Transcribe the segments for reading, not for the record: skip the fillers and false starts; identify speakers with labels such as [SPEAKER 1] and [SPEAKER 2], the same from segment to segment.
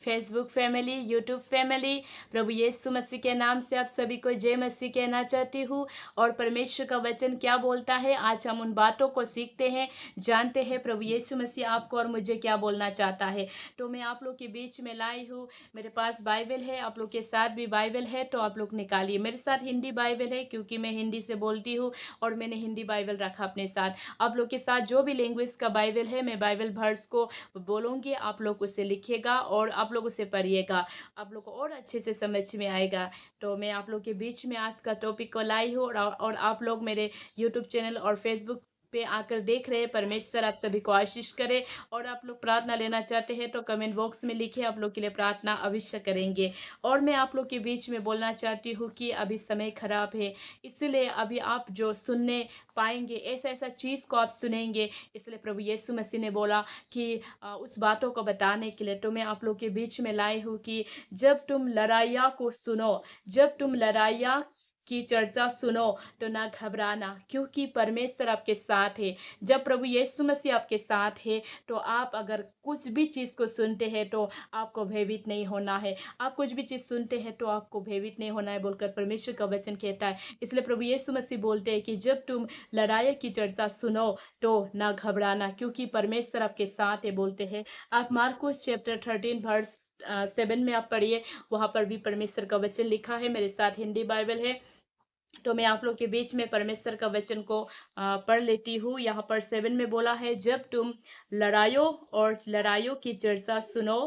[SPEAKER 1] Facebook family, YouTube family, प्रभु यीशु मसीह के नाम से आप सभी को जय मसीह कहना चाहती हूँ। और परमेश्वर का वचन क्या बोलता है, आज हम उन बातों को सीखते हैं, जानते हैं प्रभु यीशु मसीह आपको और मुझे क्या बोलना चाहता है। तो मैं आप लोग के बीच में लाई हूँ, मेरे पास बाइबल है, आप लोग के साथ भी बाइबल है, तो आप लोग निकालिए। मेरे साथ हिंदी बाइबल है क्योंकि मैं हिंदी से बोलती हूँ और मैंने हिंदी बाइबल रखा अपने साथ। आप लोग के साथ जो भी लैंग्वेज का बाइबल है, मैं बाइबल वर्ड्स को बोलूँगी, आप लोग उसे लिखिएगा और आप लोग उसे पढ़िएगा, आप लोग को और अच्छे से समझ में आएगा। तो मैं आप लोग के बीच में आज का टॉपिक को लाई हूँ और आप लोग मेरे यूट्यूब चैनल और फेसबुक पे आकर देख रहे हैं। परमेश्वर आप सभी को आशीष करे। और आप लोग प्रार्थना लेना चाहते हैं तो कमेंट बॉक्स में लिखिए, आप लोग के लिए प्रार्थना अवश्य करेंगे। और मैं आप लोग के बीच में बोलना चाहती हूँ कि अभी समय खराब है, इसलिए अभी आप जो सुनने पाएंगे, ऐसा ऐसा चीज़ को आप सुनेंगे। इसलिए प्रभु यीशु मसीह ने बोला कि उस बातों को बताने के लिए। तो मैं आप लोग के बीच में लाई हूँ कि जब तुम लड़ाइया को सुनो, जब तुम लड़ाइया की चर्चा सुनो तो ना घबराना, क्योंकि परमेश्वर आपके साथ है। जब प्रभु यीशु मसीह आपके साथ है तो आप अगर कुछ भी चीज़ को सुनते हैं तो आपको भयभीत नहीं होना है। आप कुछ भी चीज़ सुनते हैं तो आपको भयभीत नहीं होना है बोलकर परमेश्वर का वचन कहता है। इसलिए प्रभु यीशु मसीह बोलते हैं कि जब तुम लड़ाई की चर्चा सुनो तो ना घबराना, क्योंकि परमेश्वर आपके साथ है बोलते हैं। आप मार्कुस चैप्टर 13 वर्स 7 में आप पढ़िए, वहाँ पर भी परमेश्वर का वचन लिखा है। मेरे साथ हिंदी बाइबल है तो मैं आप लोग के बीच में परमेश्वर का वचन को पढ़ लेती हूँ। यहाँ पर 7 में बोला है, जब तुम लड़ाइयों और लड़ाइयों की चर्चा सुनो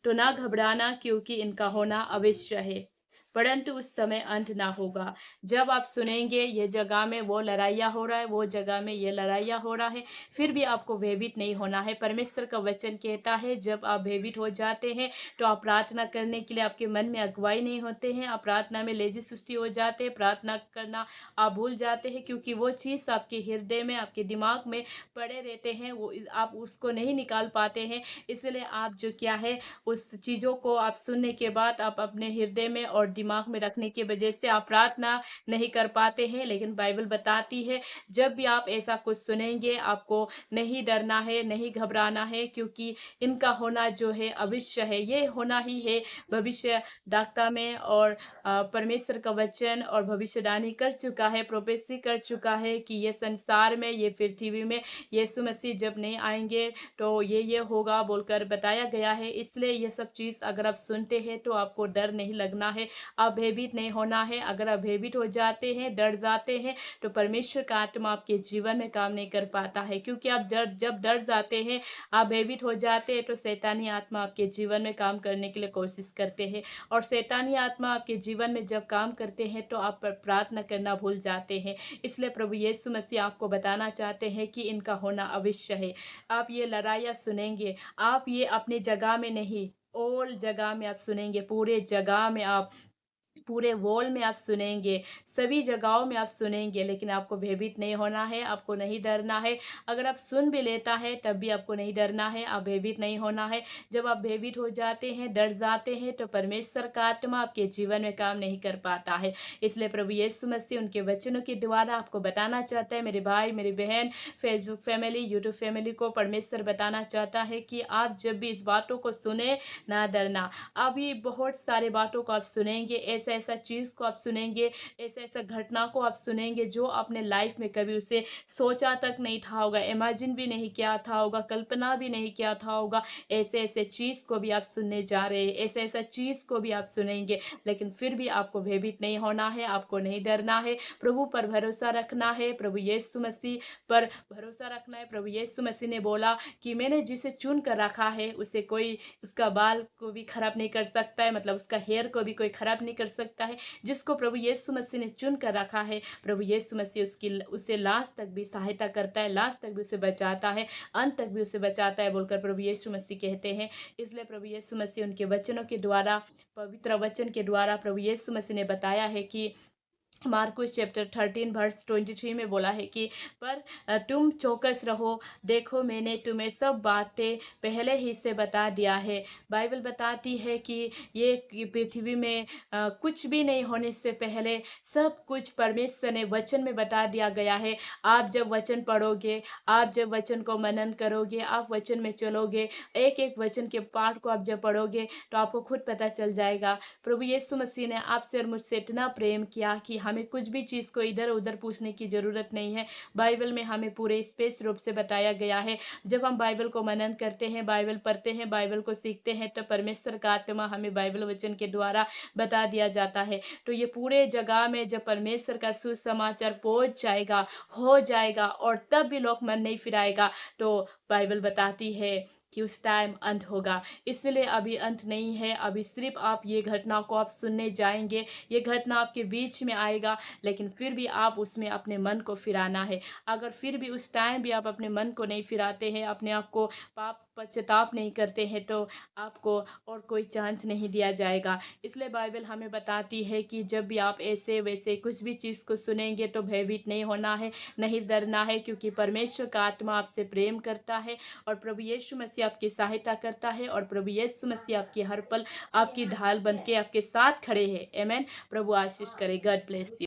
[SPEAKER 1] तो ना घबराना, क्योंकि इनका होना अवश्य है, परंतु उस समय अंत ना होगा। जब आप सुनेंगे ये जगह में वो लड़ाइयाँ हो रहा है, वो जगह में ये लड़ाइयाँ हो रहा है, फिर भी आपको भयभीत नहीं होना है। परमेश्वर का वचन कहता है जब आप भयभीत हो जाते हैं तो आप प्रार्थना करने के लिए आपके मन में अगुवाई नहीं होते हैं, आप प्रार्थना में लेजी सुस्ती हो जाते हैं, प्रार्थना करना आप भूल जाते हैं, क्योंकि वो चीज़ आपके हृदय में, आपके दिमाग में पड़े रहते हैं, वो आप उसको नहीं निकाल पाते हैं। इसलिए आप जो क्या है, उस चीज़ों को आप सुनने के बाद आप अपने हृदय में और दिमाग में रखने की वजह से आप प्रार्थना नहीं कर पाते हैं। लेकिन बाइबल बताती है जब भी आप ऐसा कुछ सुनेंगे आपको नहीं डरना है, नहीं घबराना है, क्योंकि इनका होना जो है अवश्य है, ये होना ही है। भविष्य दाता में और परमेश्वर का वचन और भविष्यवाणी कर चुका है, प्रोफेसी कर चुका है कि ये संसार में, ये पृथ्वी में यीशु मसीह जब नहीं आएंगे तो ये होगा बोलकर बताया गया है। इसलिए ये सब चीज़ अगर आप सुनते हैं तो आपको डर नहीं लगना है, आप भयभीत नहीं होना है। अगर आप भयभीत हो जाते हैं, डर जाते हैं, तो परमेश्वर का आत्मा आपके जीवन में काम नहीं कर पाता है, क्योंकि आप जब डर जाते हैं, आप भयभीत हो जाते हैं, तो शैतानी आत्मा आपके जीवन में काम करने के लिए कोशिश करते हैं। और शैतानी आत्मा आपके जीवन में जब काम करते हैं तो आप प्रार्थना करना भूल जाते हैं। इसलिए प्रभु यीशु मसीह आपको बताना चाहते हैं कि इनका होना अवश्य है। आप ये लड़ाइयाँ सुनेंगे, आप ये अपनी जगह में नहीं, ऑल जगह में आप सुनेंगे, पूरे जगह में आप, पूरे वॉल में आप सुनेंगे, सभी जगहों में आप सुनेंगे, लेकिन आपको भयभीत नहीं होना है, आपको नहीं डरना है। अगर आप सुन भी लेता है तब भी आपको नहीं डरना है, आप भयभीत नहीं होना है। जब आप भयभीत हो जाते हैं, डर जाते हैं, तो परमेश्वर का आत्मा आपके जीवन में काम नहीं कर पाता है। इसलिए प्रभु यीशु मसीह उनके वचनों के द्वारा आपको बताना चाहता है, मेरे भाई मेरी बहन, फेसबुक फैमिली, यूट्यूब फैमिली को परमेश्वर बताना चाहता है कि आप जब भी इस बातों को सुने ना डरना। अभी बहुत सारे बातों को आप सुनेंगे, ऐसा ऐसा चीज़ को आप सुनेंगे, ऐसा ऐसा घटना को आप सुनेंगे जो आपने लाइफ में कभी उसे सोचा तक नहीं था होगा, इमेजिन भी नहीं किया था होगा, कल्पना भी नहीं किया था होगा। ऐसे ऐसे चीज़ को भी आप सुनने जा रहे हैं, ऐसे ऐसा चीज़ को भी आप सुनेंगे, लेकिन फिर भी आपको भयभीत नहीं होना है, आपको नहीं डरना है। प्रभु पर भरोसा रखना है, प्रभु यीशु मसीह पर भरोसा रखना है। प्रभु यीशु मसीह ने बोला कि मैंने जिसे चुन कर रखा है उसे कोई, उसका बाल को भी खराब नहीं कर सकता है, मतलब उसका हेयर को भी कोई खराब नहीं कर सकता है। जिसको प्रभु यीशु मसीह ने चुन कर रखा है, प्रभु यीशु मसीह उससे लास्ट तक भी सहायता करता है, लास्ट तक भी उसे बचाता है, अंत तक भी उसे बचाता है बोलकर प्रभु यीशु मसीह कहते हैं। इसलिए प्रभु यीशु मसीह उनके वचनों के द्वारा, पवित्र वचन के द्वारा प्रभु यीशु मसीह ने बताया है कि मार्कुस चैप्टर 13 वर्स 23 में बोला है कि पर तुम चौकस रहो, देखो मैंने तुम्हें सब बातें पहले ही से बता दिया है। बाइबल बताती है कि ये कि पृथ्वी में कुछ भी नहीं होने से पहले सब कुछ परमेश्वर ने वचन में बता दिया गया है। आप जब वचन पढ़ोगे, आप जब वचन को मनन करोगे, आप वचन में चलोगे, एक एक वचन के पाठ को आप जब पढ़ोगे तो आपको खुद पता चल जाएगा। प्रभु यीशु मसीह ने आपसे और मुझसे इतना प्रेम किया कि हमें कुछ भी चीज़ को इधर उधर पूछने की ज़रूरत नहीं है। बाइबल में हमें पूरे स्पष्ट रूप से बताया गया है। जब हम बाइबल को मनन करते हैं, बाइबल पढ़ते हैं, बाइबल को सीखते हैं, तो परमेश्वर का आत्मा हमें बाइबल वचन के द्वारा बता दिया जाता है। तो ये पूरे जगह में जब परमेश्वर का सुसमाचार पहुंच जाएगा, हो जाएगा, और तब भी लोग मन नहीं फिराएगा, तो बाइबल बताती है कि उस टाइम अंत होगा। इसलिए अभी अंत नहीं है, अभी सिर्फ आप ये घटना को आप सुनने जाएंगे, ये घटना आपके बीच में आएगा, लेकिन फिर भी आप उसमें अपने मन को फिराना है। अगर फिर भी उस टाइम भी आप अपने मन को नहीं फिराते हैं, अपने आप को पाप पश्चाताप नहीं करते हैं, तो आपको और कोई चांस नहीं दिया जाएगा। इसलिए बाइबल हमें बताती है कि जब भी आप ऐसे वैसे कुछ भी चीज़ को सुनेंगे तो भयभीत नहीं होना है, नहीं डरना है, क्योंकि परमेश्वर का आत्मा आपसे प्रेम करता है, और प्रभु यीशु मसीह आपकी सहायता करता है, और प्रभु यीशु मसीह आपकी हर पल आपकी ढाल बन के आपके साथ खड़े हैं। आमेन। प्रभु आशीष करे। God bless you.